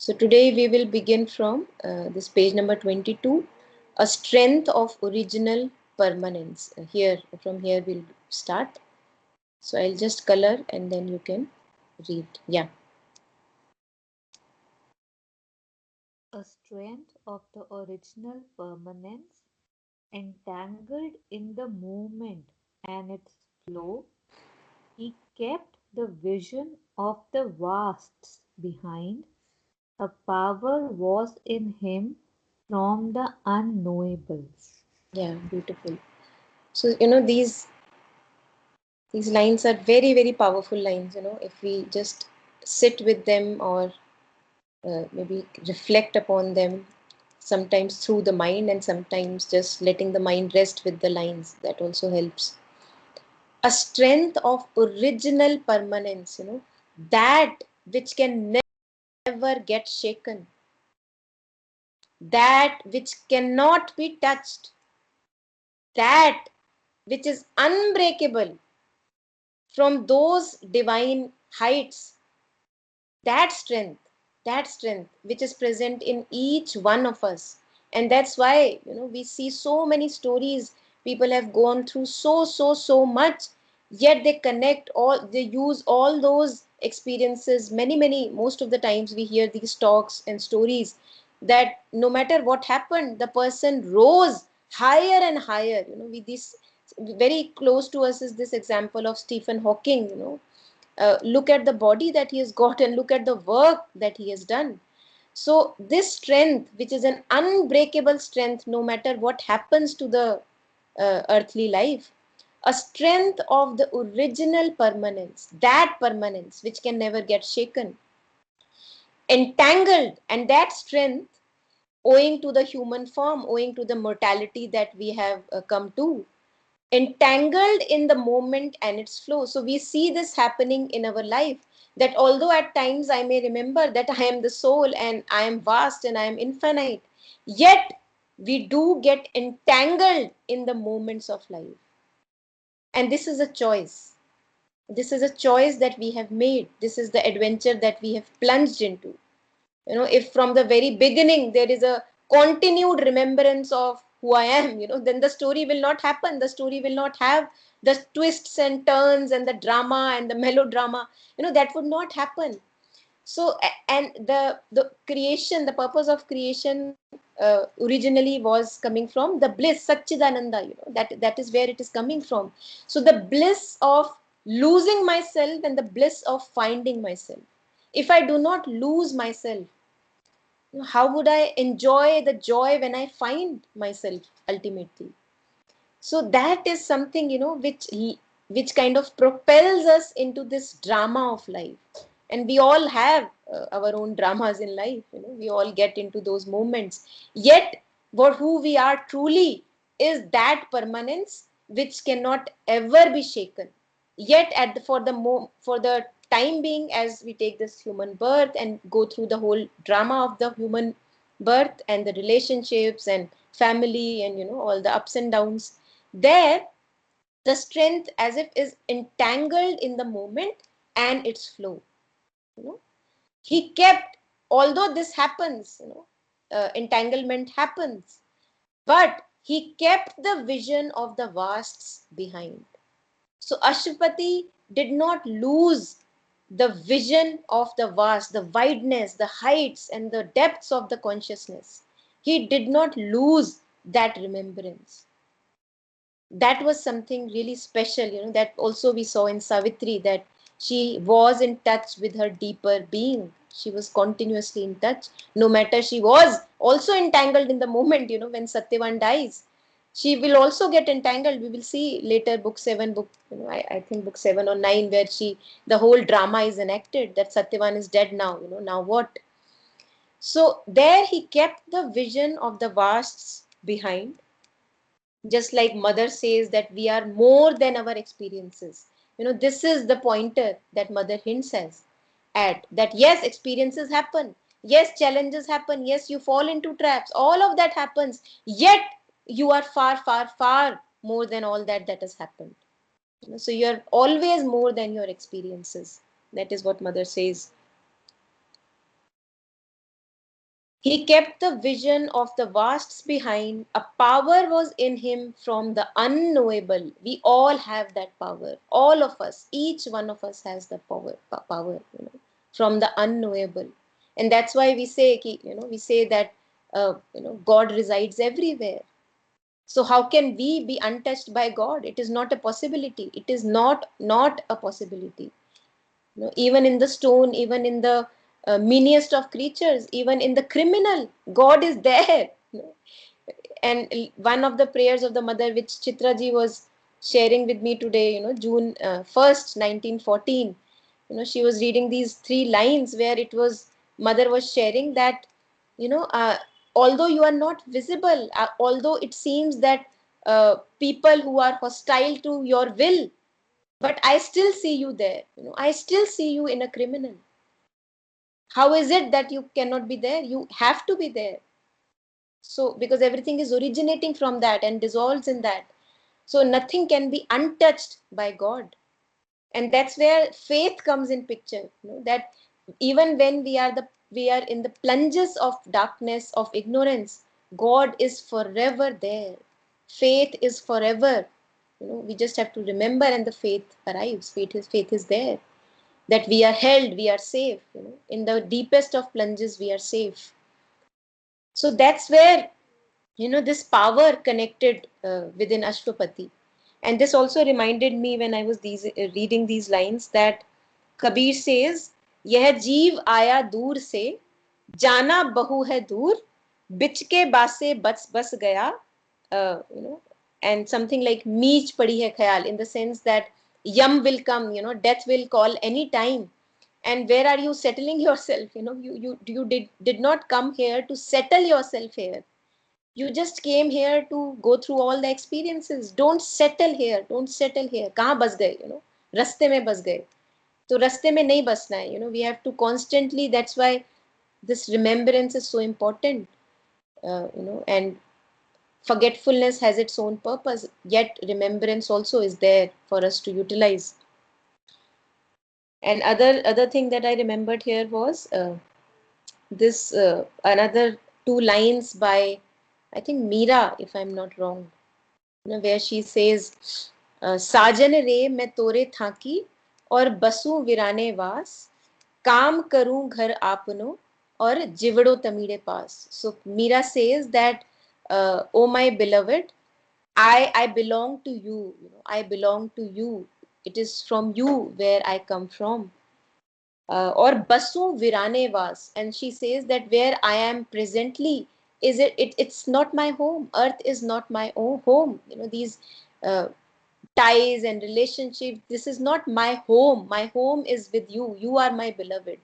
So today we will begin from this page number 22, a strength of original permanence. From here we'll start. So I'll just color and then you can read. Yeah. A strength of the original permanence, entangled in the movement and its flow, he kept the vision of the vasts behind. A power was in him from the unknowable. Yeah, beautiful. So these lines are very, very powerful lines, if we just sit with them or maybe reflect upon them, sometimes through the mind and sometimes just letting the mind rest with the lines, that also helps. A strength of original permanence, that which can never get shaken, that which cannot be touched, that which is unbreakable from those divine heights, that strength which is present in each one of us. And that's why we see so many stories. People have gone through so much, yet they use all those experiences. Many most of the times we hear these talks and stories that no matter what happened, the person rose higher and higher. With this, very close to us is this example of Stephen Hawking. Look at the body that he has got and look at the work that he has done. So this strength, which is an unbreakable strength, no matter what happens to the earthly life, a strength of the original permanence, that permanence which can never get shaken, entangled, and that strength, owing to the human form, owing to the mortality that we have come to, entangled in the moment and its flow. So we see this happening in our life, that although at times I may remember that I am the soul and I am vast and I am infinite, yet we do get entangled in the moments of life. And this is a choice. This is a choice that we have made. This is the adventure that we have plunged into. If from the very beginning there is a continued remembrance of who I am, then the story will not happen. The story will not have the twists and turns and the drama and the melodrama. That would not happen. So and the creation, the purpose of creation originally was coming from the bliss, Satchidananda. That is where it is coming from. So the bliss of losing myself and the bliss of finding myself. If I do not lose myself, how would I enjoy the joy when I find myself ultimately? So that is something, which kind of propels us into this drama of life. And we all have our own dramas in life. We all get into those moments. Yet what who we are truly is that permanence which cannot ever be shaken. Yet for the time being, as we take this human birth and go through the whole drama of the human birth and the relationships and family and all the ups and downs, there the strength as if is entangled in the moment and its flow. you know he kept, although this happens, entanglement happens, but he kept the vision of the vasts behind. So Ashwapati did not lose the vision of the vast, the wideness, the heights, and the depths of the consciousness. He did not lose that remembrance. That was something really special, that also we saw in Savitri, that she was in touch with her deeper being. She was continuously in touch, no matter she was also entangled in the moment, when Satyavan dies. She will also get entangled. We will see later, book 7, I think book 7 or 9, where the whole drama is enacted, that Satyavan is dead now, now what? So there he kept the vision of the vasts behind, just like mother says that we are more than our experiences. This is the pointer that mother hints us at, that yes, experiences happen, yes, challenges happen, yes, you fall into traps, all of that happens, yet you are far more than all that has happened. So you are always more than your experiences. That is what mother says. He kept the vision of the vasts behind. A power was in him from the unknowable. We all have that power. All of us, each one of us has the power, from the unknowable. And that's why we say, we say that, God resides everywhere. So how can we be untouched by God? It is not a possibility. It is not a possibility. Even in the stone, even in the meanest of creatures, even in the criminal, God is there. And one of the prayers of the mother, which Chitraji was sharing with me today, June 1st, 1914, she was reading these 3 lines where it was, mother was sharing that, although you are not visible, although it seems that people who are hostile to your will, but I still see you there. I still see you in a criminal. How is it that you cannot be there? You have to be there. So, because everything is originating from that and dissolves in that. So, nothing can be untouched by God. And that's where faith comes in picture. That even when we are in the plunges of darkness, of ignorance, God is forever there. Faith is forever. We just have to remember, and the faith arrives. Faith is there. That we are held, we are safe. In the deepest of plunges, we are safe. So that's where, this power connected within Ashtapati. And this also reminded me when I was reading these lines that Kabir says, यह जीव आया दूर से, जाना बहु है दूर, बिच के बासे बस बस गया, and something like मीच पड़ी है ख्याल, in the sense that yam will come, death will call any time. And where are you settling yourself? You did not come here to settle yourself here. You just came here to go through all the experiences. Don't settle here. Don't settle here. कहाँ बस गए? रास्ते में बस गए. तो रास्ते में नहीं बसना है. We have to constantly. That's why this remembrance is so important. And forgetfulness has its own purpose. Yet remembrance also is there for us to utilize. And other thing that I remembered here was this another 2 lines by, I think, Meera, if I'm not wrong, where she says, साजन रे मैं तोरे थाकी और बसू विराने वास, काम करूं घर आपनो और जिवड़ो तमीड़े पास. So Meera says that, oh my beloved, I belong to you. I belong to you. It is from you where I come from. Or basu virane vas, and she says that where I am presently, it's not my home. Earth is not my own home. These uh, ties and relationships, this is not my home. My home is with you. You are my beloved.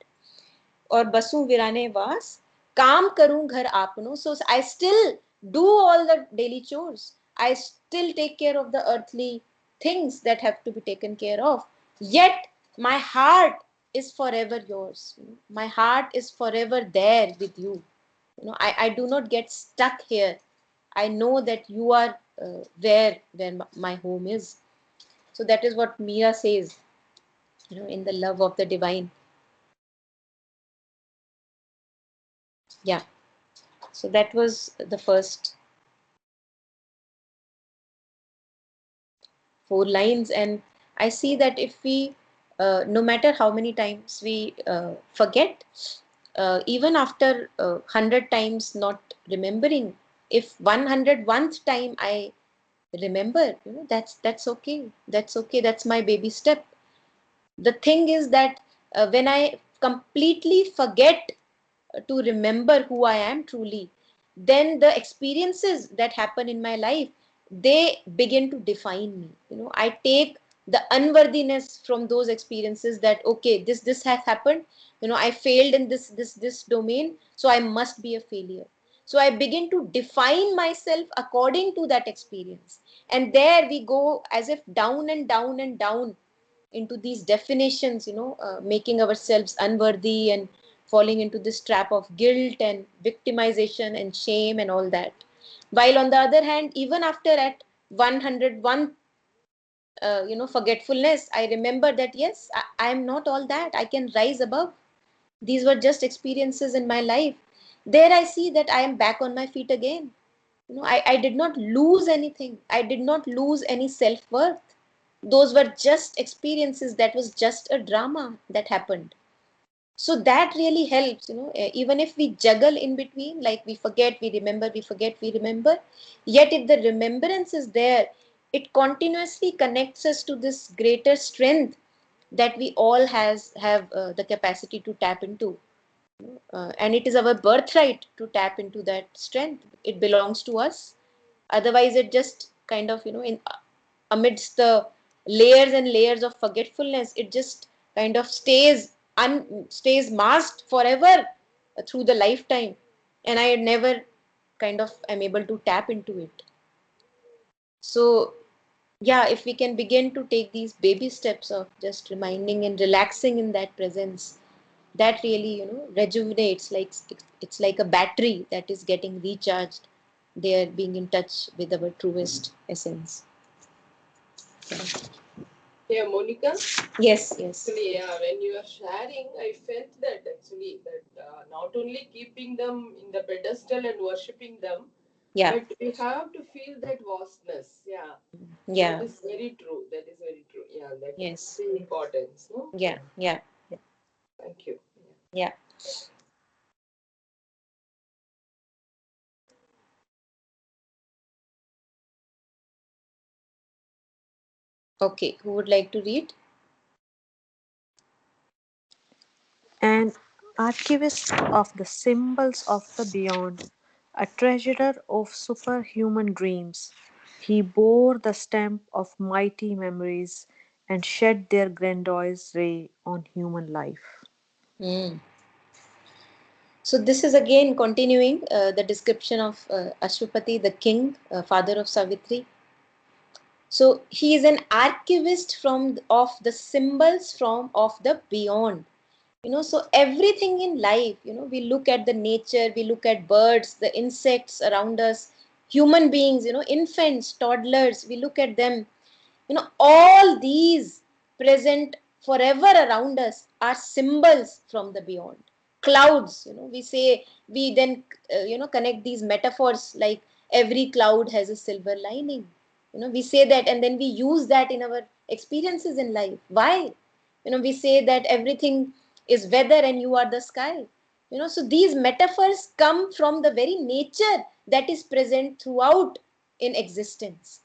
Or basu virane vas, काम करूं घर आपनो. So I still do all the daily chores. I still take care of the earthly things that have to be taken care of. Yet my heart is forever yours. My heart is forever there with you. I do not get stuck here. I know that you are where my home is. So that is what Meera says, in the love of the divine. Yeah. So that was the first 4 lines. And I see that if we, no matter how many times we forget, even after 100 times not remembering, if 101th time I remember, that's okay. That's okay. That's my baby step. The thing is that when I completely forget to remember who I am truly, then the experiences that happen in my life, they begin to define me. I take the unworthiness from those experiences, that okay, this has happened. I failed in this domain, so I must be a failure. So I begin to define myself according to that experience, and there we go as if down and down and down into these definitions, making ourselves unworthy and falling into this trap of guilt and victimization and shame and all that. While on the other hand, even after at 101, forgetfulness, I remember that yes, I am not all that. I can rise above. These were just experiences in my life. there I see that I am back on my feet again. I did not lose anything. I did not lose any self-worth. Those were just experiences. That was just a drama that happened. So that really helps, even if we juggle in between, like we forget, we remember, we forget, we remember. Yet if the remembrance is there, it continuously connects us to this greater strength that we all have the capacity to tap into. And it is our birthright to tap into that strength. It belongs to us. Otherwise, it just kind of, in amidst the layers and layers of forgetfulness, it just kind of stays masked forever through the lifetime, and I never kind of am able to tap into it. So yeah, if we can begin to take these baby steps of just reminding and relaxing in that presence, that really rejuvenates, like it's like a battery that is getting recharged there, being in touch with our truest essence. Yeah, Monica. Yes, yes. Actually, yeah, when you are sharing, I felt that actually that not only keeping them in the pedestal and worshipping them, Yeah, but we have to feel that vastness. Yeah, that yeah, is very true. That is very true. Yeah, that is yes, the importance. No. yeah, yeah, Thank you. yeah. Okay, who would like to read? An archivist of the symbols of the beyond, a treasurer of superhuman dreams, he bore the stamp of mighty memories and shed their grandiose ray on human life. Hmm. So this is again continuing the description of Ashwapati, the king, father of Savitri. So he is an archivist from of the symbols from of the beyond. So everything in life, we look at the nature, we look at birds, the insects around us, human beings, infants, toddlers, we look at them. All these present forever around us are symbols from the beyond. Clouds, we say, we then connect these metaphors, like every cloud has a silver lining. We say that, and then we use that in our experiences in life. Why? We say that everything is weather and you are the sky. So these metaphors come from the very nature that is present throughout in existence.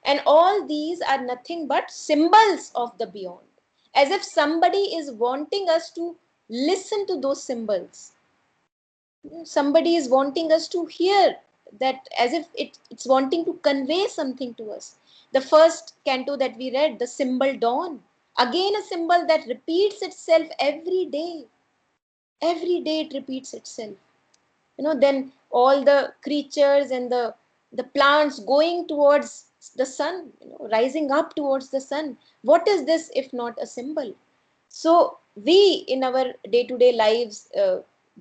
And all these are nothing but symbols of the beyond, as if somebody is wanting us to listen to those symbols. Somebody is wanting us to hear that, as if it's wanting to convey something to us. The first canto that we read, the symbol dawn, again a symbol that repeats itself every day. Every day it repeats itself. Then all the creatures and the plants going towards the sun, rising up towards the sun. What is this if not a symbol? So we, in our day-to-day lives,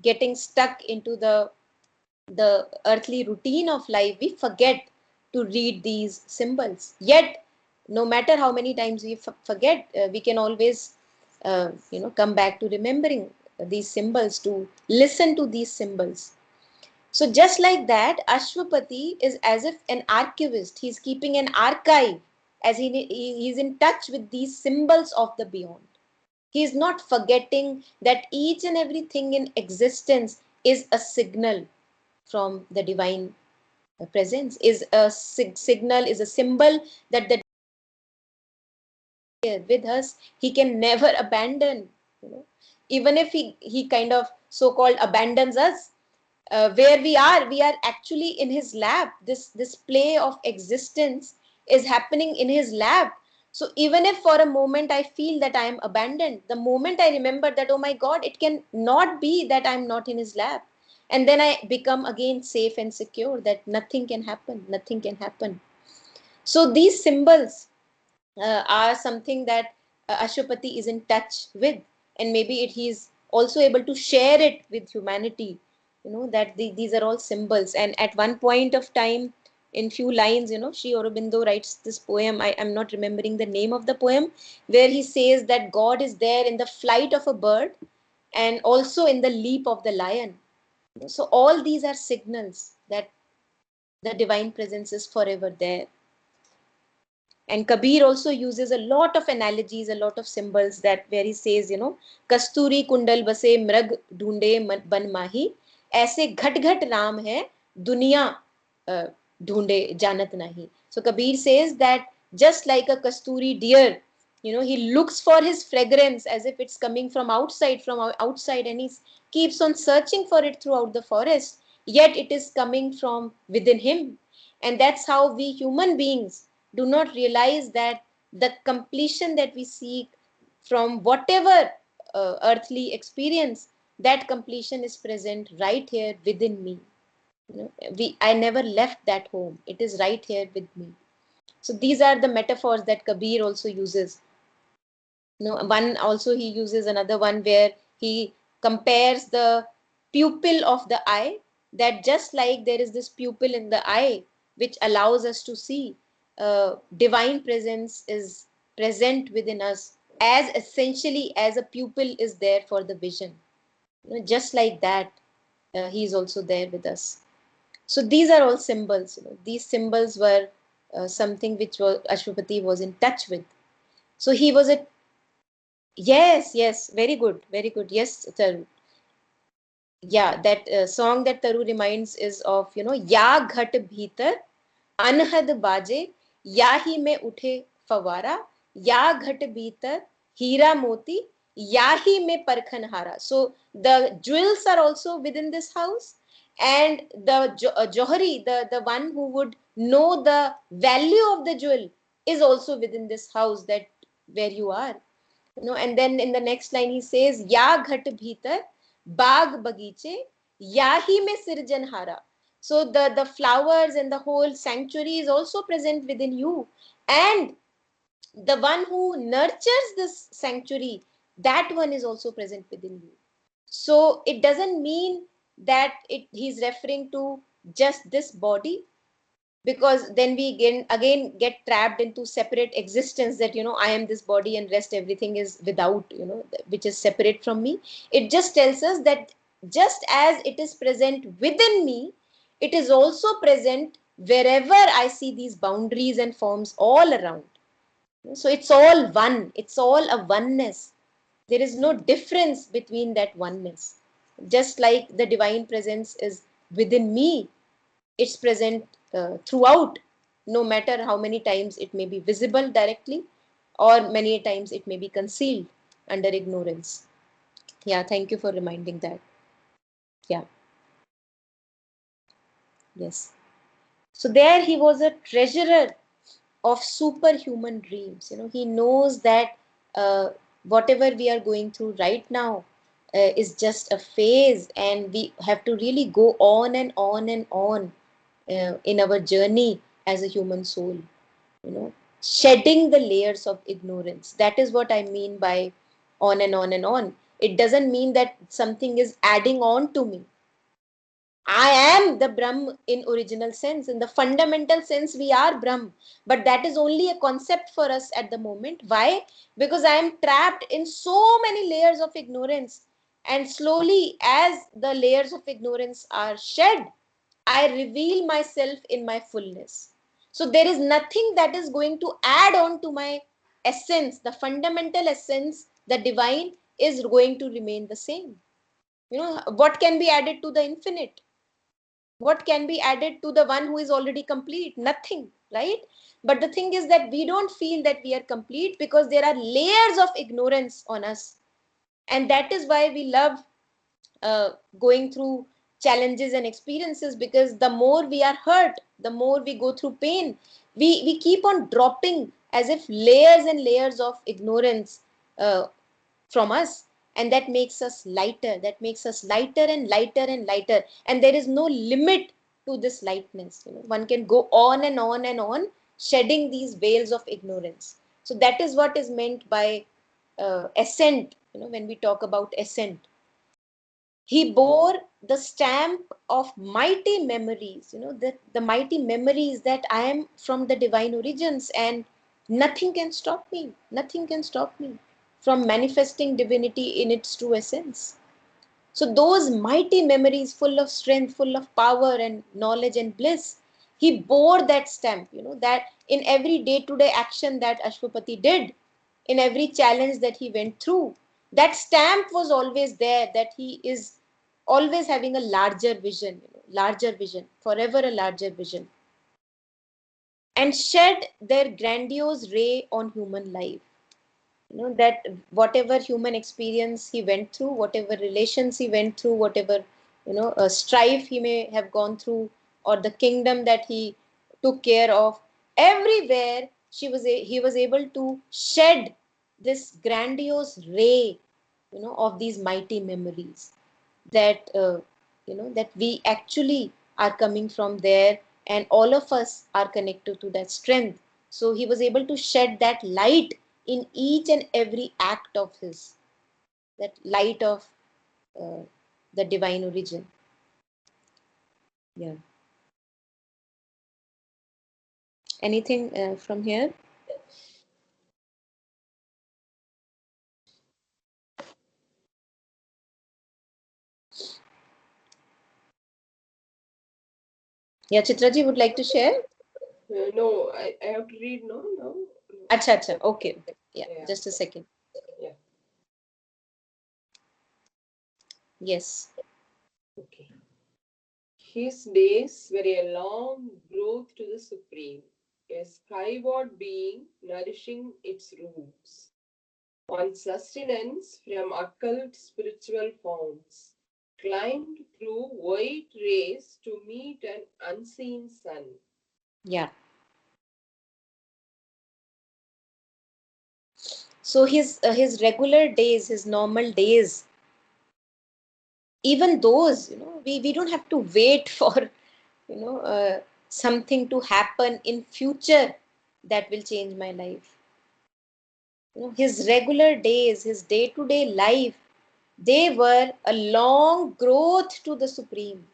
getting stuck into the earthly routine of life, we forget to read these symbols. Yet no matter how many times we forget, we can always come back to remembering these symbols, to listen to these symbols. So just like that, Ashwapati is as if an archivist. He's keeping an archive, as he's in touch with these symbols of the beyond. He is not forgetting that each and everything in existence is a signal from the divine presence, is a signal, is a symbol that the with us, he can never abandon. Even if he kind of so-called abandons us, where we are actually in his lap. This play of existence is happening in his lap. So even if for a moment I feel that I am abandoned, the moment I remember that, oh my God, it can not be that I'm not in his lap, and then I become again safe and secure, that nothing can happen, nothing can happen. So these symbols are something that Ashwapati is in touch with, and maybe he is also able to share it with humanity. That these are all symbols. And at one point of time, in few lines, Sri Aurobindo writes this poem. I am not remembering the name of the poem, where he says that God is there in the flight of a bird and also in the leap of the lion. So all these are signals that the divine presence is forever there. And Kabir also uses a lot of analogies, a lot of symbols, that where he says, Kasturi kundal base mrag dhoonde ban mahi, aise ghat ghat Ram hai, duniya dhoonde janat nahi. So Kabir says that just like a Kasturi deer, he looks for his fragrance as if it's coming from outside, and he keeps on searching for it throughout the forest, yet it is coming from within him. And that's how we human beings do not realize that the completion that we seek from whatever earthly experience, that completion is present right here within me. I never left that home, it is right here with me. So these are the metaphors that Kabir also uses. One also he uses another one where he compares the pupil of the eye, that just like there is this pupil in the eye which allows us to see, divine presence is present within us as essentially as a pupil is there for the vision. Just like that, he is also there with us. So these are all symbols. These symbols were something which Ashwapati was in touch with. So he was a Yes, yes, very good, very good. Yes, Taru. Yeah, that song that Taru reminds is of, Ya ghat bhitar, anhad baje, yahi mein uthe fawara, ya ghat bhitar, hira moti, yahi mein parkhan hara. So the jewels are also within this house, and the johari, the one who would know the value of the jewel, is also within this house, that where you are. And then in the next line he says, Ya ghat bhitar baag bagiche yahi mein sirjan hara. So the flowers and the whole sanctuary is also present within you, and the one who nurtures this sanctuary, that one is also present within you. So it doesn't mean that he's referring to just this body, because then we again get trapped into separate existence, that I am this body and rest everything is without, which is separate from me. It just tells us that just as it is present within me, it is also present wherever I see these boundaries and forms all around. So it's all one, it's all a oneness. There is no difference between that oneness. Just like the divine presence is within me, it's present throughout, no matter how many times it may be visible directly, or many times it may be concealed under ignorance. Yeah, thank you for reminding that. Yeah, yes. So there he was a treasurer of superhuman dreams. He knows that whatever we are going through right now is just a phase, and we have to really go on and on and on in our journey as a human soul. Shedding the layers of ignorance. That is what I mean by on and on and on. It doesn't mean that something is adding on to me. I am the Brahm in original sense. In the fundamental sense, we are Brahm. But that is only a concept for us at the moment. Why? Because I am trapped in so many layers of ignorance. And slowly, as the layers of ignorance are shed, I reveal myself in my fullness. So there is nothing that is going to add on to my essence. The fundamental essence, the divine, is going to remain the same. What can be added to the infinite? What can be added to the one who is already complete? Nothing, right? But the thing is that we don't feel that we are complete because there are layers of ignorance on us. And that is why we love going through challenges and experiences, because the more we are hurt, the more we go through pain, we keep on dropping as if layers and layers of ignorance from us, and that makes us lighter, that makes us lighter and lighter and lighter, and there is no limit to this lightness. One can go on and on and on, shedding these veils of ignorance. So that is what is meant by ascent. When we talk about ascent, he bore the stamp of mighty memories, the mighty memories that I am from the divine origins, and nothing can stop me, nothing can stop me from manifesting divinity in its true essence. So those mighty memories, full of strength, full of power and knowledge and bliss, he bore that stamp, that in every day-to-day action that Ashwapati did, in every challenge that he went through, that stamp was always there, that he is always having a larger vision, larger vision, forever a larger vision, and shed their grandiose ray on human life. That whatever human experience he went through, whatever relations he went through, whatever strife he may have gone through, or the kingdom that he took care of, everywhere he was able to shed this grandiose ray of these mighty memories, that that we actually are coming from there, and all of us are connected to that strength. So he was able to shed that light in each and every act of his, that light of uh, the divine origin. Yeah. Anything from here? Yeah, Chitraji would like to share. No, I have to read, no? No. Acha, acha. Okay. Yeah, Yeah. just a second. Yeah. Yes. Okay. His days were a long growth to the Supreme, a skyward being nourishing its roots on sustenance from occult spiritual founts, climbed through white rays to meet an unseen sun. Yeah. So his regular days, his normal days, even those, we don't have to wait for something to happen in future that will change my life. His regular days, his day-to-day life, they were a long growth to the Supreme.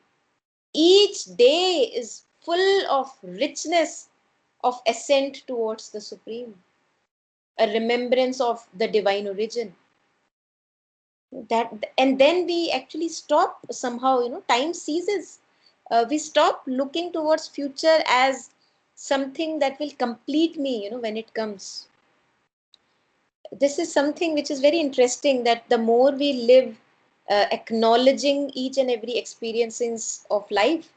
Each day is full of richness of ascent towards the Supreme, a remembrance of the divine origin. That, and then we actually stop somehow, time ceases. We stop looking towards future as something that will complete me, when it comes. This is something which is very interesting, that the more we live acknowledging each and every experiences of life,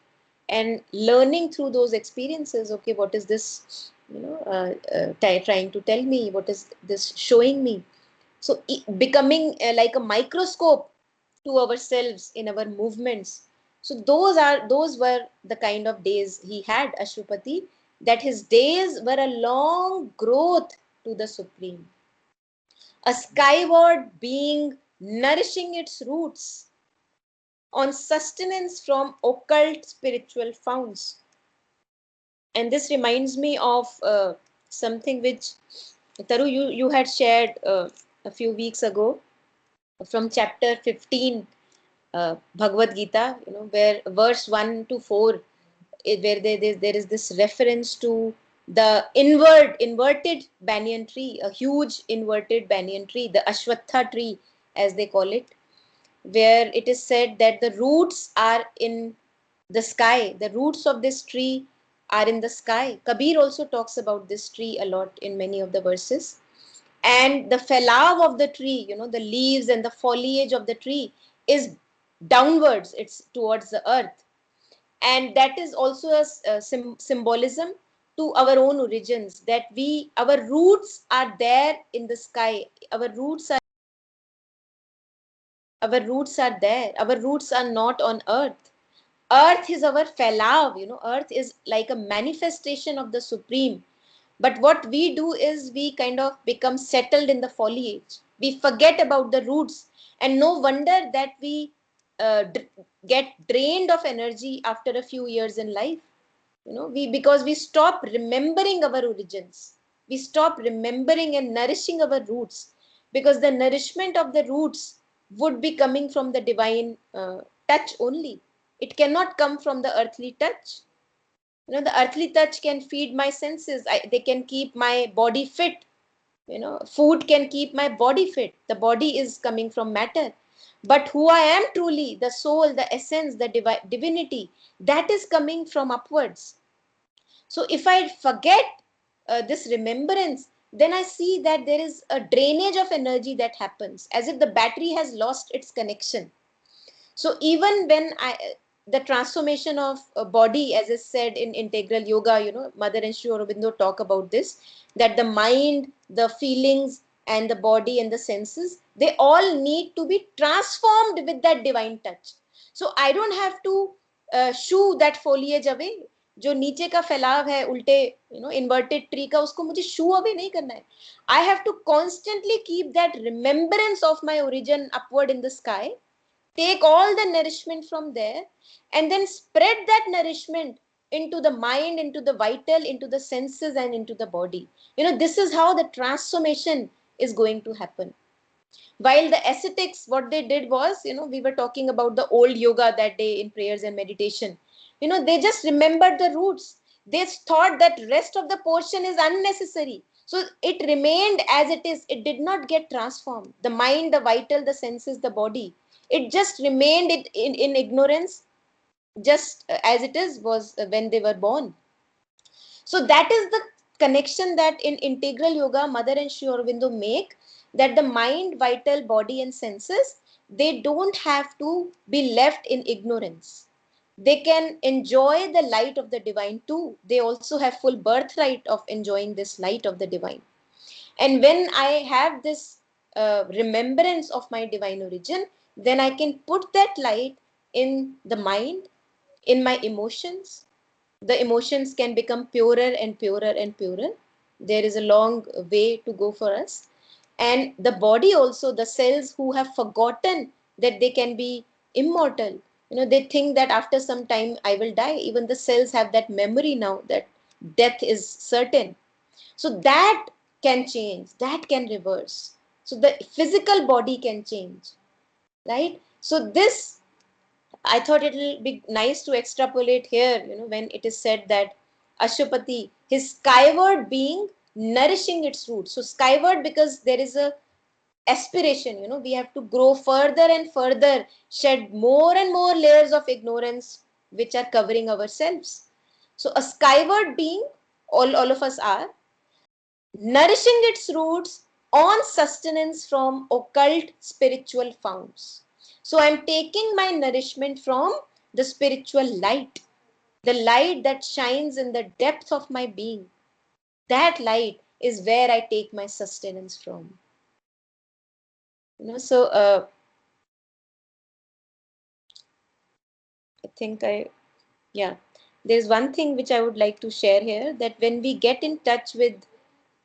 and learning through those experiences, okay, what is this trying to tell me, what is this showing me. So becoming like a microscope to ourselves in our movements. So those were the kind of days he had, Ashwapati, that his days were a long growth to the Supreme, a skyward being nourishing its roots on sustenance from occult spiritual founts. And this reminds me of something which, Taru, you had shared a few weeks ago, from chapter 15, Bhagavad Gita, where verse 1 to 4, where there is this reference to the inverted banyan tree, a huge inverted banyan tree, the Ashwatha tree, as they call it, where it is said that the roots are in the sky. The roots of this tree are in the sky. Kabir also talks about this tree a lot in many of the verses. And the felav of the tree, the leaves and the foliage of the tree is downwards, it's towards the earth. And that is also a symbolism to our own origins, that our roots are there in the sky. Our roots are there. Our roots are not on earth. Earth is our felav, earth is like a manifestation of the Supreme. But what we do is we kind of become settled in the foliage. We forget about the roots. And no wonder that we get drained of energy after a few years in life. Because we stop remembering our origins. We stop remembering and nourishing our roots, because the nourishment of the roots would be coming from the divine touch only. It cannot come from the earthly touch. The earthly touch can feed my senses. They can keep my body fit. Food can keep my body fit. The body is coming from matter. But who I am truly, the soul, the essence, the divinity, that is coming from upwards. So if I forget this remembrance, then I see that there is a drainage of energy that happens, as if the battery has lost its connection. So even when the transformation of a body, as is said in integral yoga, Mother and Sri Aurobindo talk about this, that the mind, the feelings, and the body and the senses, they all need to be transformed with that divine touch. So I don't have to shoo that foliage away. जो नीचे का फैलाव है उल्टे inverted tree का, उसको मुझे शू away नहीं करना है. I have to constantly keep that remembrance of my origin upward in the sky, take all the nourishment from there, and then spread that nourishment into the mind, into the vital, into the senses, and into the body. This is how the transformation is going to happen. While the ascetics, what they did was, we were talking about the old yoga that day in prayers and meditation. They just remembered the roots. They thought that rest of the portion is unnecessary. So it remained as it is. It did not get transformed. The mind, the vital, the senses, the body. It just remained in ignorance, just as it is was when they were born. So that is the connection that in integral yoga, Mother and Sri Aurobindo make, that the mind, vital, body, and senses, they don't have to be left in ignorance. They can enjoy the light of the divine too. They also have full birthright of enjoying this light of the divine. And when I have this remembrance of my divine origin, then I can put that light in the mind, in my emotions. The emotions can become purer and purer and purer. There is a long way to go for us. And the body also, the cells who have forgotten that they can be immortal, they think that after some time I will die. Even the cells have that memory now that death is certain. So that can change, that can reverse. So the physical body can change, right? So this, I thought it will be nice to extrapolate here, when it is said that Ashwapati, his skyward being nourishing its roots. So skyward, because there is a aspiration, we have to grow further and further, shed more and more layers of ignorance which are covering ourselves. So a skyward being, all of us are, nourishing its roots on sustenance from occult spiritual founts. So I'm taking my nourishment from the spiritual light, the light that shines in the depth of my being. That light is where I take my sustenance from. So I think there's one thing which I would like to share here, that when we get in touch with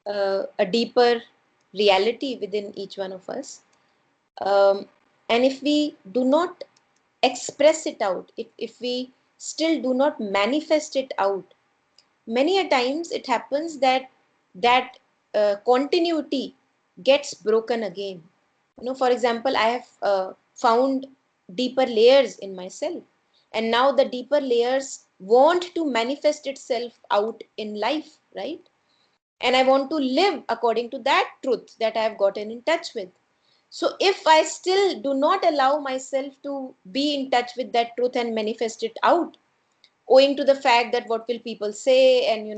a deeper reality within each one of us, and if we do not express it out, if we still do not manifest it out, many a times it happens that that continuity gets broken again. For example, I have found deeper layers in myself, and now the deeper layers want to manifest itself out in life, right? And I want to live according to that truth that I have gotten in touch with. So if I still do not allow myself to be in touch with that truth and manifest it out, owing to the fact that what will people say, and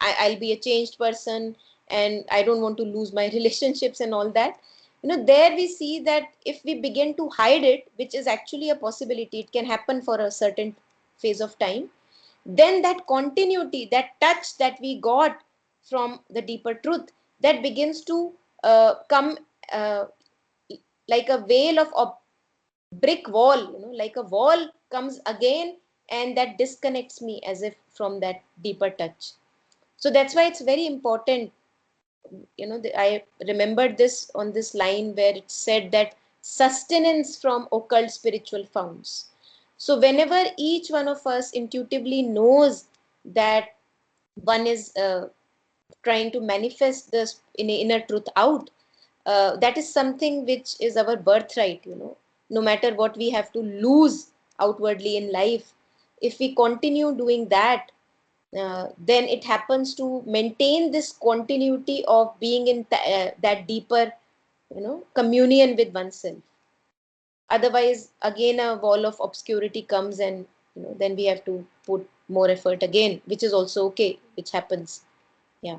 I'll be a changed person, and I don't want to lose my relationships and all that, there we see that if we begin to hide it, which is actually a possibility, it can happen for a certain phase of time, then that continuity, that touch that we got from the deeper truth, that begins to come uh, like a veil of brick wall, like a wall comes again, and that disconnects me as if from that deeper touch. So that's why it's very important. I remembered this on this line where it said that sustenance from occult spiritual founts. So whenever each one of us intuitively knows that one is trying to manifest this inner truth out, that is something which is our birthright. No matter what we have to lose outwardly in life, if we continue doing that, then it happens to maintain this continuity of being in that deeper communion with oneself. Otherwise, again, a wall of obscurity comes, and then we have to put more effort again, which is also okay, which happens. Yeah.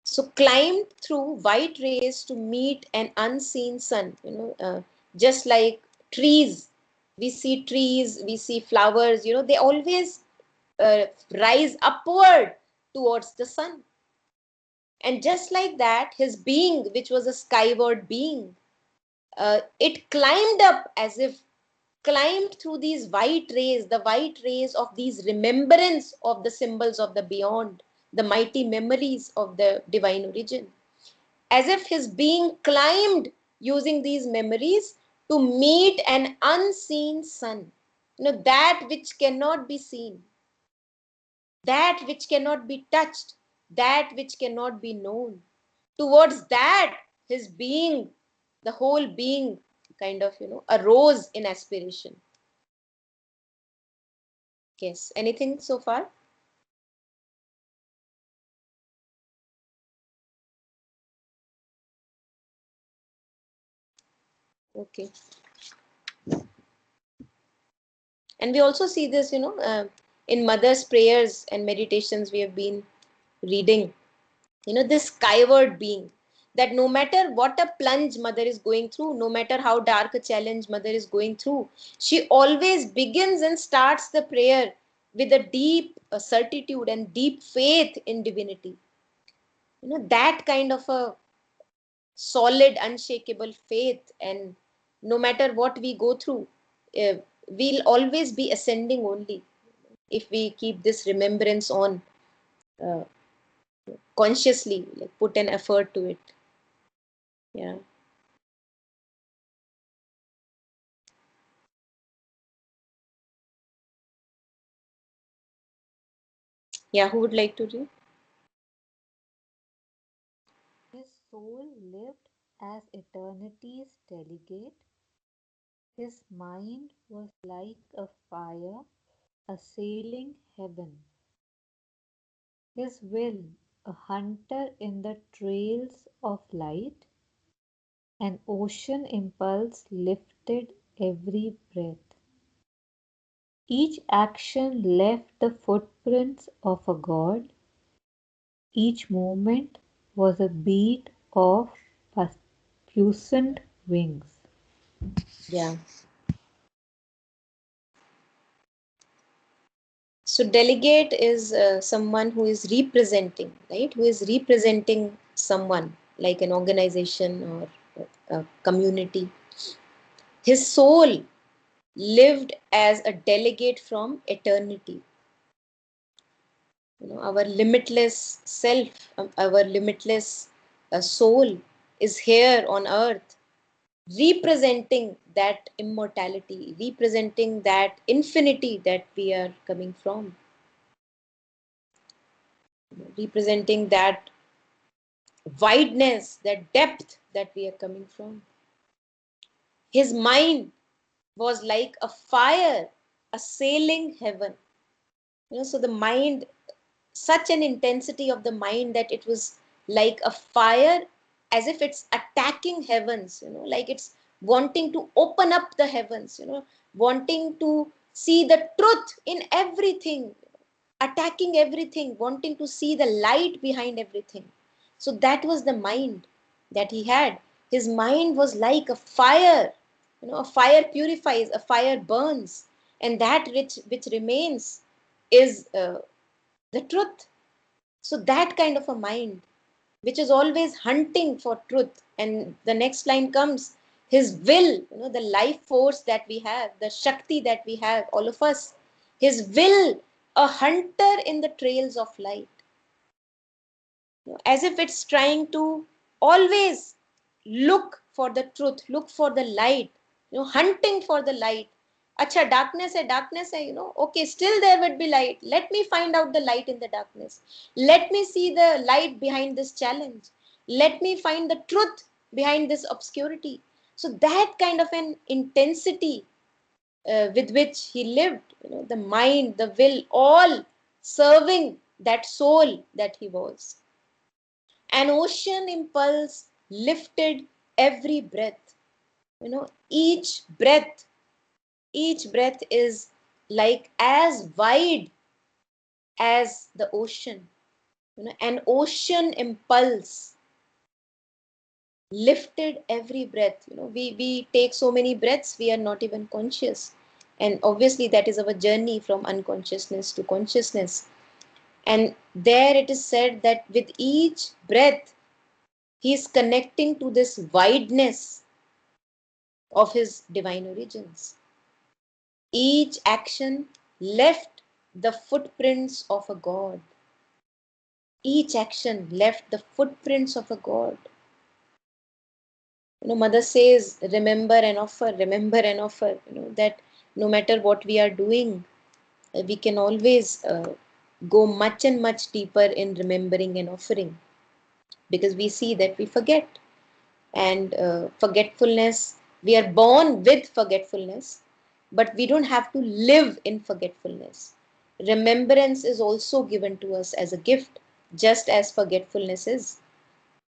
So climbed through white rays to meet an unseen sun. Just like trees, we see trees, we see flowers. They always rise upward towards the sun. And just like that, his being, which was a skyward being, it climbed up as if climbed through these white rays, the white rays of these remembrance of the symbols of the beyond, the mighty memories of the divine origin, as if his being climbed using these memories to meet an unseen sun. That which cannot be seen, that which cannot be touched, that which cannot be known. Towards that, his being, the whole being, kind of, arose in aspiration. Yes. Anything so far? Okay. And we also see this, in mother's prayers and meditations we have been reading, this skyward being, that no matter what a plunge mother is going through, no matter how dark a challenge mother is going through, she always begins and starts the prayer with a deep certitude and deep faith in divinity. That kind of a solid, unshakable faith. And no matter what we go through, uh, we'll always be ascending only if we keep this remembrance on, uh, consciously, like put an effort to it. Yeah. Yeah, who would like to read? His soul lived as eternity's delegate. His mind was like a fire assailing heaven. His will, a hunter in the trails of light. An ocean impulse lifted every breath. Each action left the footprints of a god. Each movement was a beat of puissant wings. Yeah. So delegate is someone who is representing, right? Who is representing someone, like an organization or a community. His soul lived as a delegate from eternity. Our limitless self, our limitless soul is here on earth, representing that immortality, representing that infinity that we are coming from, representing that wideness, that depth that we are coming from. His mind was like a fire assailing heaven. So the mind, such an intensity of the mind that it was like a fire, as if it's attacking heavens, like it's wanting to open up the heavens, wanting to see the truth in everything, attacking everything, wanting to see the light behind everything. So that was the mind that he had. His mind was like a fire. A fire purifies, a fire burns, and that which remains is the truth. So that kind of a mind, which is always hunting for truth. And the next line comes, his will, the life force that we have, the Shakti that we have, all of us, his will, a hunter in the trails of light. As if it's trying to always look for the truth, look for the light, hunting for the light. Acha, darkness hai, okay, still there would be light. Let me find out the light in the darkness. Let me see the light behind this challenge. Let me find the truth behind this obscurity. So that kind of an intensity with which he lived, the mind, the will, all serving that soul that he was. An ocean impulse lifted every breath. Each breath is like as wide as the ocean. An ocean impulse lifted every breath. We take so many breaths, we are not even conscious. And obviously, that is our journey from unconsciousness to consciousness. And there it is said that with each breath, he is connecting to this wideness of his divine origins. Each action left the footprints of a God. Each action left the footprints of a God. Mother says, remember and offer, remember and offer. That no matter what we are doing, we can always go much and much deeper in remembering and offering, because we see that we forget. And forgetfulness, we are born with forgetfulness, but we don't have to live in forgetfulness. Remembrance is also given to us as a gift, just as forgetfulness is.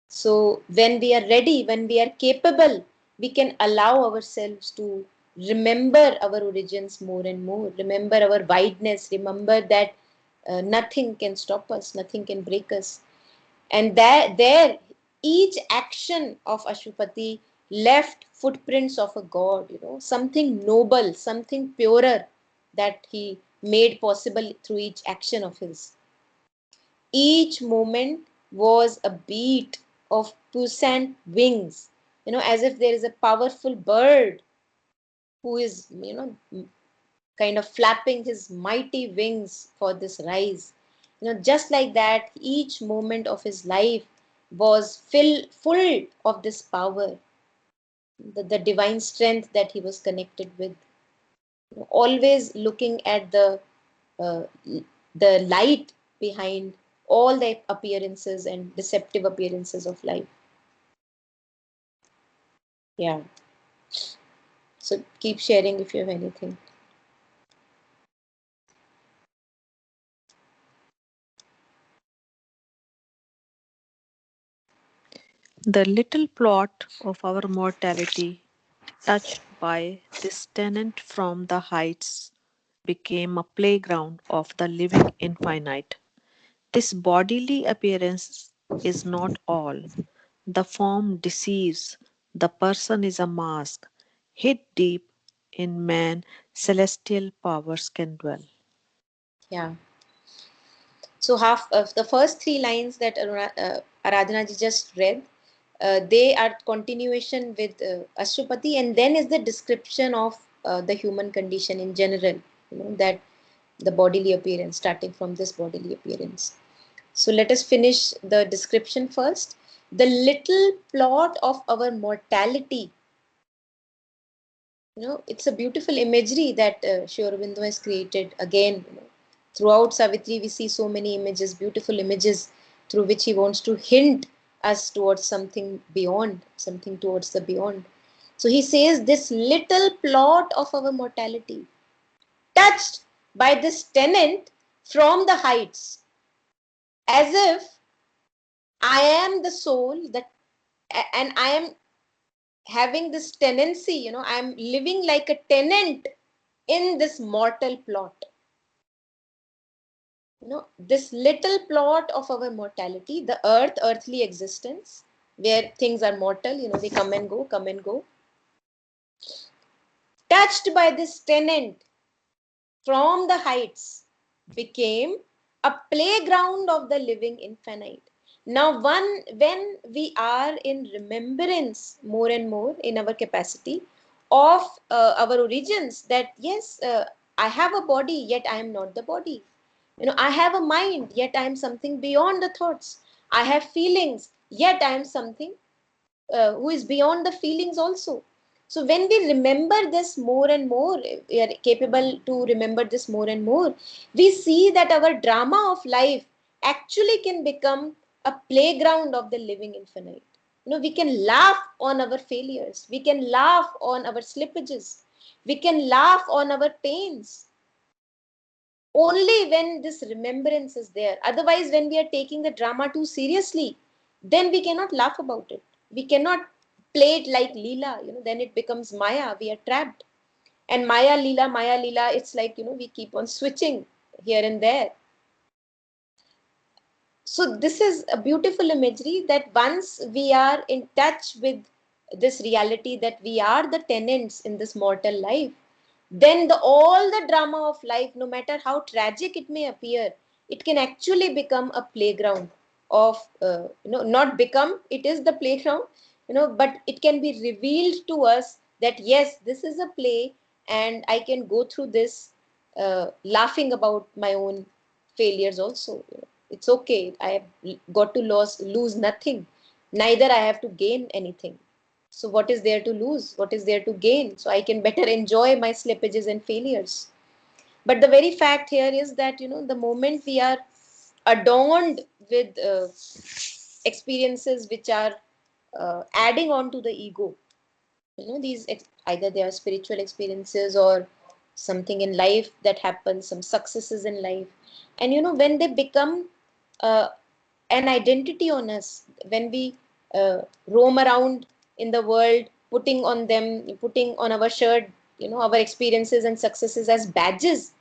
So when we are ready, when we are capable, we can allow ourselves to remember our origins more and more, remember our wideness, remember that nothing can stop us, nothing can break us. And there, each action of Ashupati left footprints of a God, something noble, something purer that he made possible through each action of his. Each moment was a beat of puissant wings, as if there is a powerful bird who is, kind of flapping his mighty wings for this rise. Just like that, each moment of his life was full of this power, the divine strength that he was connected with. Always looking at uh, the light behind all the appearances and deceptive appearances of life. Yeah. So keep sharing if you have anything. The little plot of our mortality, touched by this tenant from the heights, became a playground of the living infinite. This bodily appearance is not all. The form deceives. The person is a mask. Hid deep in man, celestial powers can dwell. Yeah. So half of the first three lines that Aradhana ji just read, they are continuation with Ashupati, and then is the description of the human condition in general. That the bodily appearance, starting from this bodily appearance. So let us finish the description first. The little plot of our mortality. It's a beautiful imagery that Sri Aurobindo has created. Again, throughout Savitri, we see so many images, beautiful images, through which he wants to hint us towards something beyond, something towards the beyond. So he says, this little plot of our mortality, touched by this tenant from the heights, as if I am the soul that, and I am having this tenancy, I am living like a tenant in this mortal plot. This little plot of our mortality, the earthly existence, where things are mortal, they come and go, come and go. Touched by this tenant from the heights, became a playground of the living infinite. Now, when we are in remembrance more and more in our capacity of our origins, that yes, I have a body, yet I am not the body. I have a mind, yet I am something beyond the thoughts. I have feelings, yet I am something who is beyond the feelings also. So when we remember this more and more, we are capable to remember this more and more, we see that our drama of life actually can become a playground of the living infinite. We can laugh on our failures, we can laugh on our slippages, we can laugh on our pains, only when this remembrance is there. Otherwise, when we are taking the drama too seriously, then we cannot laugh about it. We cannot played like Leela, then it becomes Maya. We are trapped. And Maya Leela, it's like, we keep on switching here and there. So this is a beautiful imagery that once we are in touch with this reality that we are the tenants in this mortal life, then all the drama of life, no matter how tragic it may appear, it can actually become a playground of, not become, it is the playground, but it can be revealed to us that yes, this is a play, and I can go through this laughing about my own failures also. It's okay. I have got to lose nothing. Neither I have to gain anything. So what is there to lose? What is there to gain? So I can better enjoy my slippages and failures. But the very fact here is that, the moment we are adorned with experiences which are adding on to the ego, these either they are spiritual experiences or something in life that happens, some successes in life, and when they become uh, an identity on us, when we roam around in the world, putting on our shirt, our experiences and successes as badges,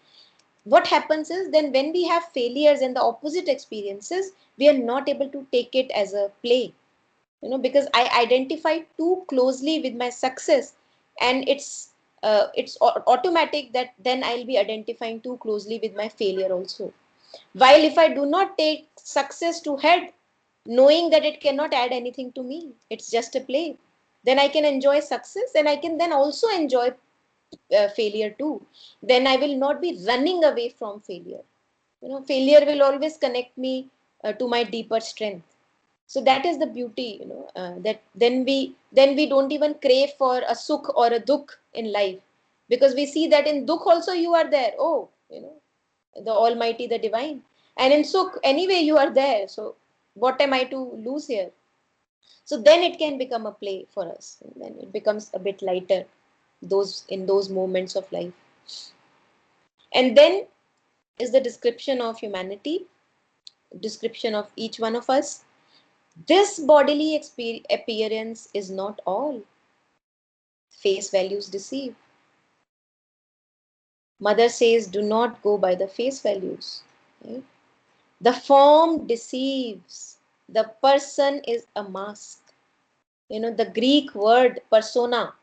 what happens is then when we have failures and the opposite experiences, we are not able to take it as a play, because I identify too closely with my success, and it's automatic that then I'll be identifying too closely with my failure also. While if I do not take success to head, knowing that it cannot add anything to me, it's just a play, then I can enjoy success, and I can then also enjoy failure too. Then I will not be running away from failure. Failure will always connect me to my deeper strength. So that is the beauty, that then we don't even crave for a sukh or a dukh in life, because we see that in dukh also you are there. Oh, the almighty, the divine. And in sukh anyway you are there, so what am I to lose here? So then it can become a play for us, and then it becomes a bit lighter, those moments of life. And then is the description of humanity, description of each one of us. This bodily appearance is not all. Face values deceive. Mother says, do not go by the face values. Right? The form deceives. The person is a mask. The Greek word persona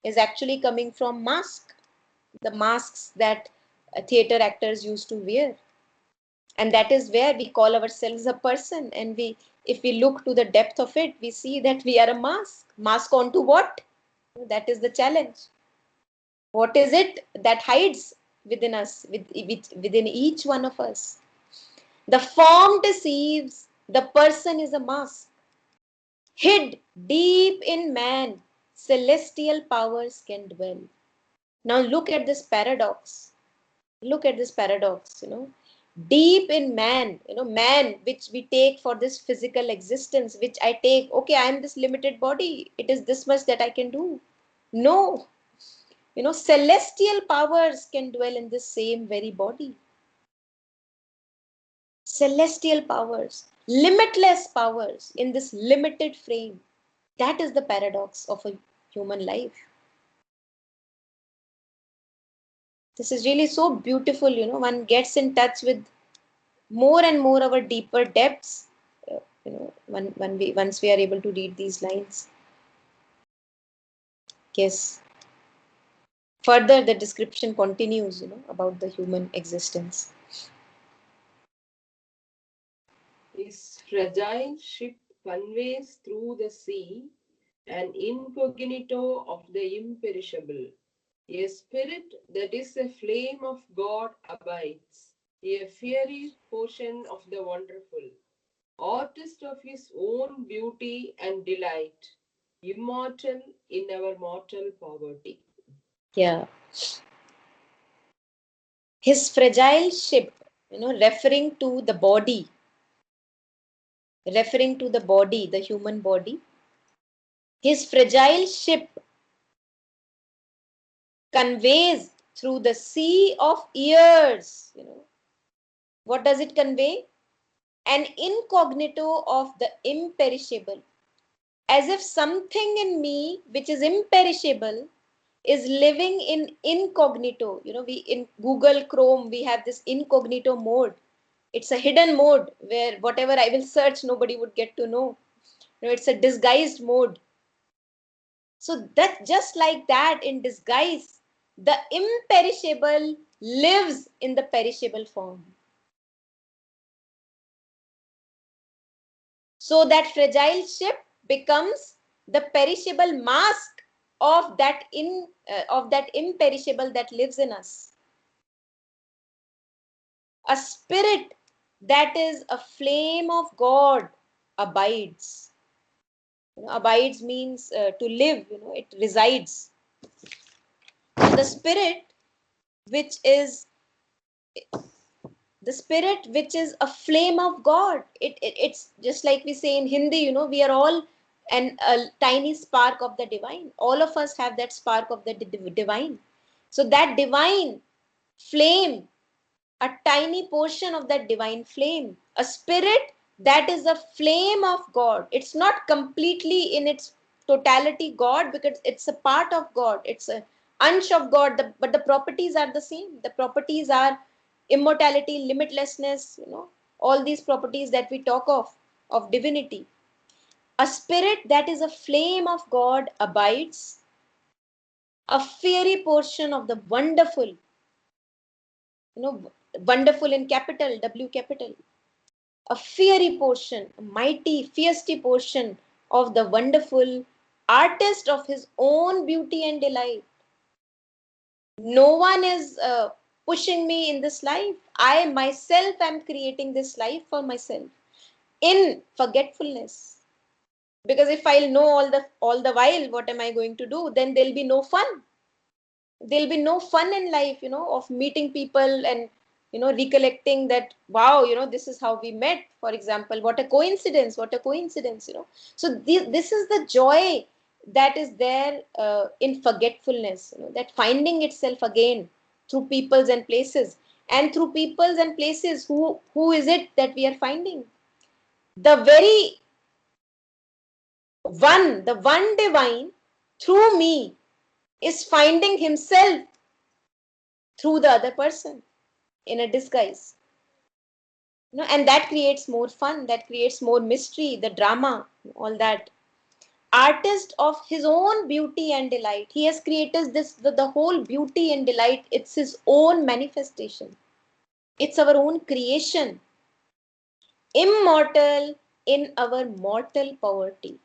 is actually coming from mask, the masks that theater actors used to wear. And that is where we call ourselves a person. And if we look to the depth of it, we see that we are a mask. Mask onto what? That is the challenge. What is it that hides within us, within each one of us? The form deceives, the person is a mask. Hid deep in man, celestial powers can dwell. Now look at this paradox. Look at this paradox, Deep in man, man, which we take for this physical existence, which I take, okay, I am this limited body. It is this much that I can do. No, celestial powers can dwell in this same very body. Celestial powers, limitless powers in this limited frame. That is the paradox of a human life. This is really so beautiful, one gets in touch with more and more our deeper depths, once we are able to read these lines. Yes. Further, the description continues, about the human existence. His fragile ship conveys through the sea an incognito of the imperishable. A spirit that is a flame of God abides, a fiery portion of the wonderful, artist of his own beauty and delight, immortal in our mortal poverty. Yeah. His fragile ship, referring to the body, the human body. His fragile ship conveys through the sea of years. What does it convey? An incognito of the imperishable. as if something in me which is imperishable is living in incognito. We in Google Chrome, we have this incognito mode. It's a hidden mode where whatever I will search, nobody would get to know. It's a disguised mode. So that just like that, in disguise, the imperishable lives in the perishable form. So that fragile ship becomes the perishable mask of that imperishable that lives in us. A spirit that is a flame of God abides. Abides means to live. It resides. The spirit which is a flame of God. It's just like we say in Hindi. We are all a tiny spark of the divine. All of us have that spark of the divine. So that divine flame, a tiny portion of that divine flame, a spirit that is a flame of God. It's not completely in its totality God, because it's a part of God. It's a ansh of God, but the properties are the same. The properties are immortality, limitlessness, all these properties that we talk of divinity. A spirit that is a flame of God abides, a fiery portion of the wonderful, wonderful in capital, W capital, a fiery portion, a mighty, feisty portion of the wonderful artist of his own beauty and delight. No one is pushing me in this life. I myself am creating this life for myself in forgetfulness. Because if I'll know all the while what am I going to do, then there'll be no fun. There'll be no fun in life, of meeting people and recollecting that, wow, this is how we met, for example. What a coincidence, so this is the joy that is there in forgetfulness, that finding itself again through peoples and places. And through peoples and places, who is it that we are finding? The very the one divine through me is finding himself through the other person in a disguise. And that creates more fun, that creates more mystery, the drama, all that. Artist of his own beauty and delight, he has created the whole beauty and delight. It's his own manifestation, it's our own creation. Immortal in our mortal poverty.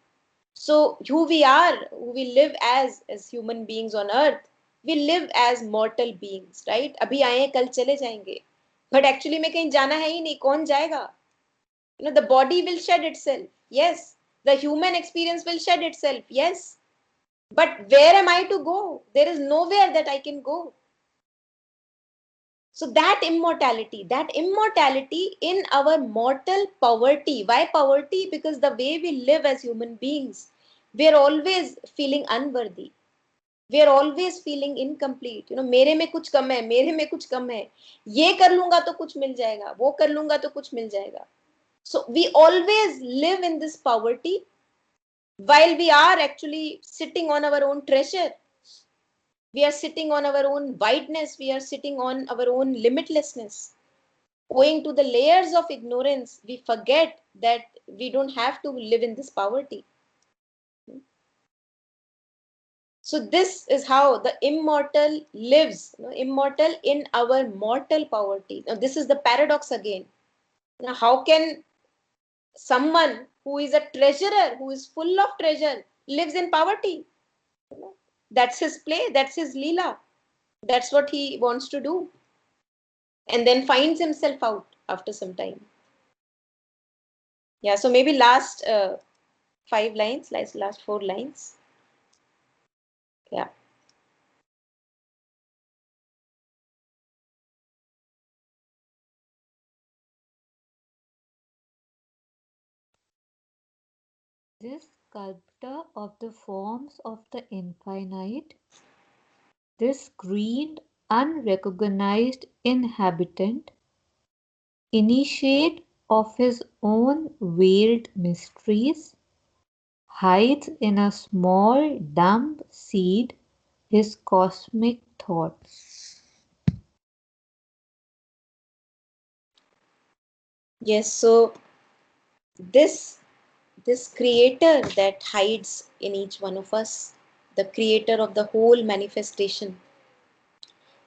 So who we are, who we live as human beings on earth, we live as mortal beings, right? अभी आए हैं, कल चले जाएंगे. But actually में कहीं जाना है ही नहीं. कौन जाएगा? The body will shed itself. Yes. The human experience will shed itself. Yes. But where am I to go? There is nowhere that I can go. So that immortality in our mortal poverty. Why poverty? Because the way we live as human beings, we are always feeling unworthy. We are always feeling incomplete. मेरे में कुछ कम है, मेरे में कुछ कम है. ये कर लूंगा तो कुछ मिल जाएगा, वो कर लूंगा तो कुछ मिल जाएगा. So we always live in this poverty while we are actually sitting on our own treasure. We are sitting on our own wideness. We are sitting on our own limitlessness. Owing to the layers of ignorance, we forget that we don't have to live in this poverty. So this is how the immortal lives, immortal in our mortal poverty. Now this is the paradox again. Now how can someone who is a treasurer, who is full of treasure, lives in poverty? That's his play, that's his leela. That's what he wants to do. And then finds himself out after some time. Yeah, so maybe last 5 lines, last 4 lines. Yeah. This sculptor of the forms of the infinite, this green, unrecognized inhabitant, initiate of his own veiled mysteries, hides in a small dumb seed his cosmic thoughts. Yes, so this creator that hides in each one of us, the creator of the whole manifestation,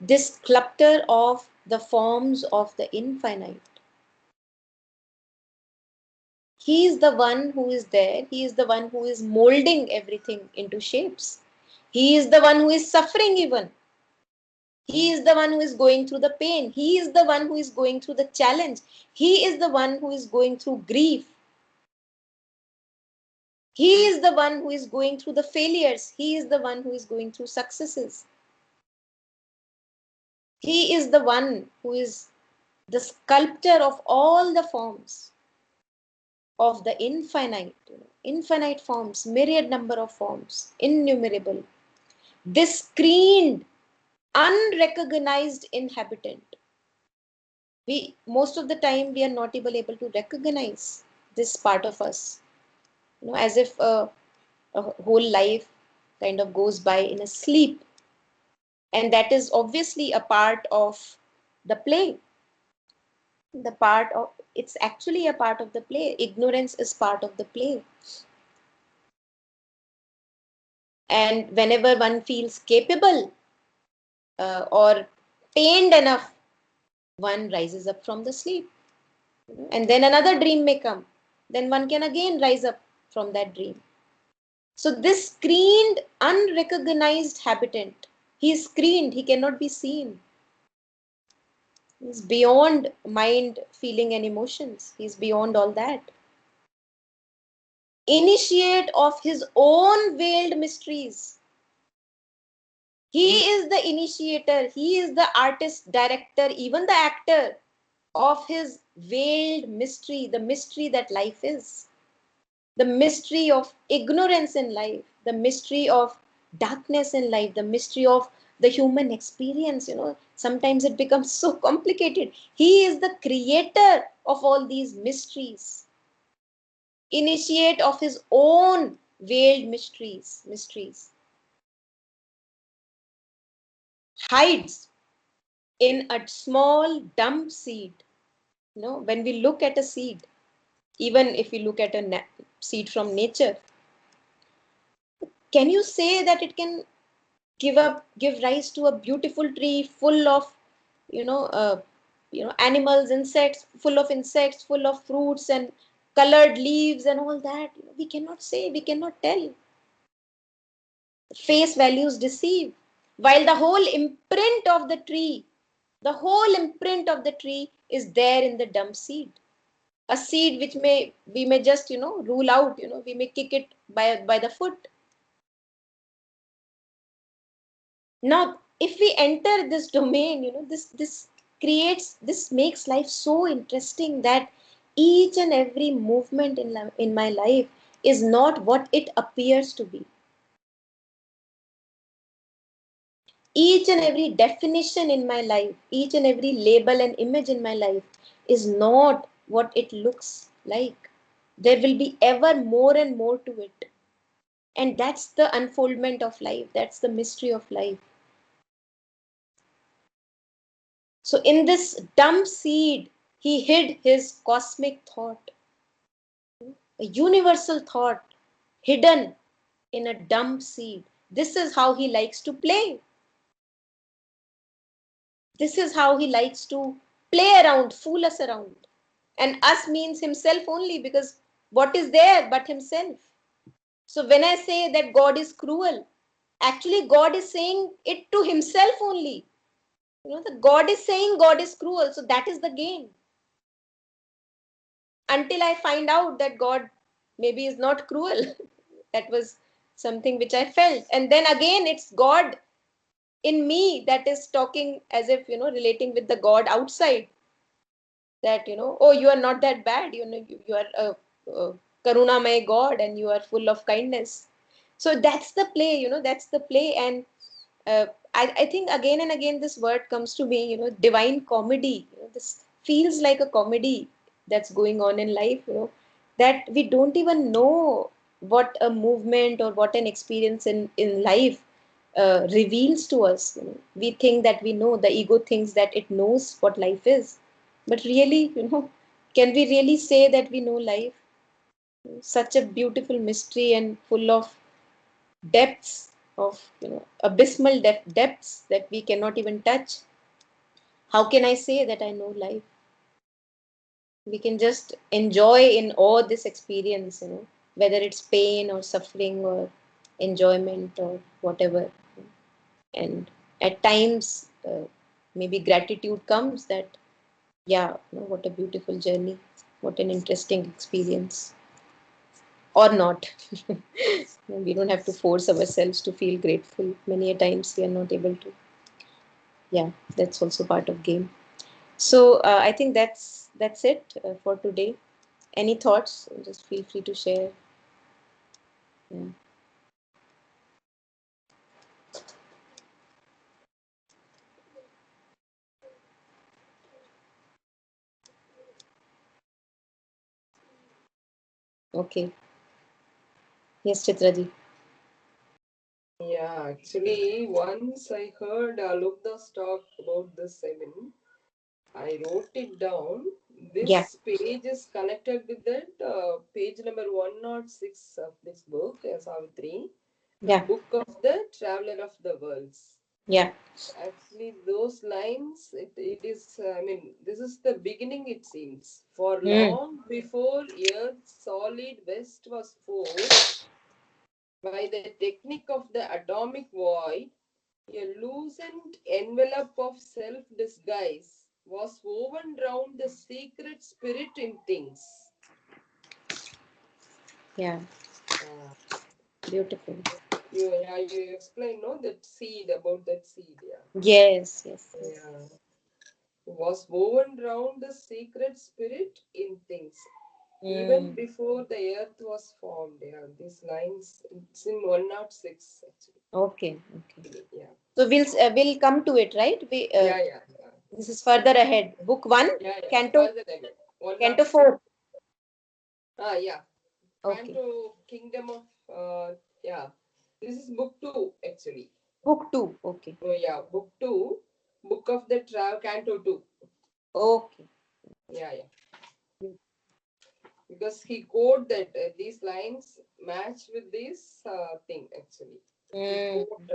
this sculptor of the forms of the infinite, he is the one who is there. He is the one who is molding everything into shapes. He is the one who is suffering even. He is the one who is going through the pain. He is the one who is going through the challenge. He is the one who is going through grief. He is the one who is going through the failures. He is the one who is going through successes. He is the one who is the sculptor of all the forms of the infinite, infinite forms, myriad number of forms, innumerable. This screened, unrecognized inhabitant. We most of the time we are not able to recognize this part of us. As if a whole life kind of goes by in a sleep, and that is obviously a part of the play. It's actually a part of the play. Ignorance is part of the play. And whenever one feels capable or pained enough, one rises up from the sleep. And then another dream may come. Then one can again rise up from that dream. So this screened, unrecognized habitant, he is screened, he cannot be seen. He's beyond mind, feeling, and emotions. He's beyond all that. Initiate of his own veiled mysteries. He is the initiator, he is the artist, director, even the actor of his veiled mystery, the mystery that life is, the mystery of ignorance in life, the mystery of darkness in life, the mystery of the human experience. Sometimes it becomes so complicated. He is the creator of all these mysteries, initiate of his own veiled mysteries, hides in a small dumb seed. When we look at a seed, even if we look at a seed from nature, can you say that it can give rise to a beautiful tree full of animals, insects, full of fruits and colored leaves and all that? We cannot say, we cannot tell. Face values deceive, while the whole imprint of the tree, is there in the dumb seed. A seed which we may just rule out, we may kick it by the foot. Now if we enter this domain, this makes life so interesting, that each and every movement in my life is not what it appears to be. Each and every definition in my life, each and every label and image in my life is not what it looks like. There will be ever more and more to it. And that's the unfoldment of life. That's the mystery of life. So in this dumb seed, he hid his cosmic thought, a universal thought hidden in a dumb seed. This is how he likes to play. This is how he likes to play around, fool us around. And us means himself only, because what is there but himself? So when I say that God is cruel, actually God is saying it to himself only. The God is saying God is cruel. So that is the game. Until I find out that God maybe is not cruel. That was something which I felt. And then again, it's God in me that is talking, as if, relating with the God outside. That, oh, you are not that bad. You are a Karunamay God, and you are full of kindness. So that's the play, that's the play. And I think again and again this word comes to me, divine comedy. This feels like a comedy that's going on in life, that we don't even know what a movement or what an experience in life reveals to us. We think that we know, the ego thinks that it knows what life is. But really, can we really say that we know life? Such a beautiful mystery and full of depths of, abysmal depths that we cannot even touch. How can I say that I know life? We can just enjoy in all this experience, whether it's pain or suffering or enjoyment or whatever. And at times, maybe gratitude comes that, yeah, what a beautiful journey, what an interesting experience, or not. We don't have to force ourselves to feel grateful. Many a times we are not able to. Yeah, that's also part of game. So I think that's it for today. Any thoughts? Just feel free to share. Yeah. Okay. Yes, Chitraji. Yeah, actually, once I heard Lobdas talk about this, I wrote it down. Yeah. This page is connected with that page number 106 of this book, Savitri, Yeah. Book of the Traveler of the Worlds. Yeah. Actually, those lines, it is, this is the beginning, it seems. For Mm. long before Earth's solid west was forged by the technique of the atomic void, a loosened envelope of self disguise was woven round the secret spirit in things. Yeah. Uh, Beautiful. you explain, no, that seed, about that seed, yeah. Yes. Yes. Yes. Yeah. Was woven round the secret spirit in things. Even Mm. before the earth was formed, yeah. These lines, it's in 106 Okay. Okay. actually. Yeah. So we'll come to it, right? Yeah. This is further ahead. Book one, Yeah. Canto Further again. Canto 106. 4. Yeah. Okay. Canto Kingdom of yeah. This is book two actually. Book 2. Okay. Oh yeah, book two, book of the Canto 2. Okay. Yeah. Because he quote that these lines match with this thing actually. He Mm. quote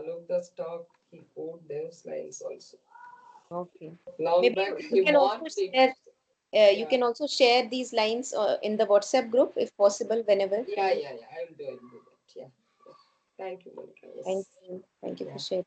look the stock. He quote those lines also. Okay. Long Maybe back you he can also marked it. share. You Yeah. can also share these lines in the WhatsApp group if possible. Whenever. Yeah. I will do that. Yeah. Thank you, Monica. Thank Yes. you. Thank you for Yeah. sharing.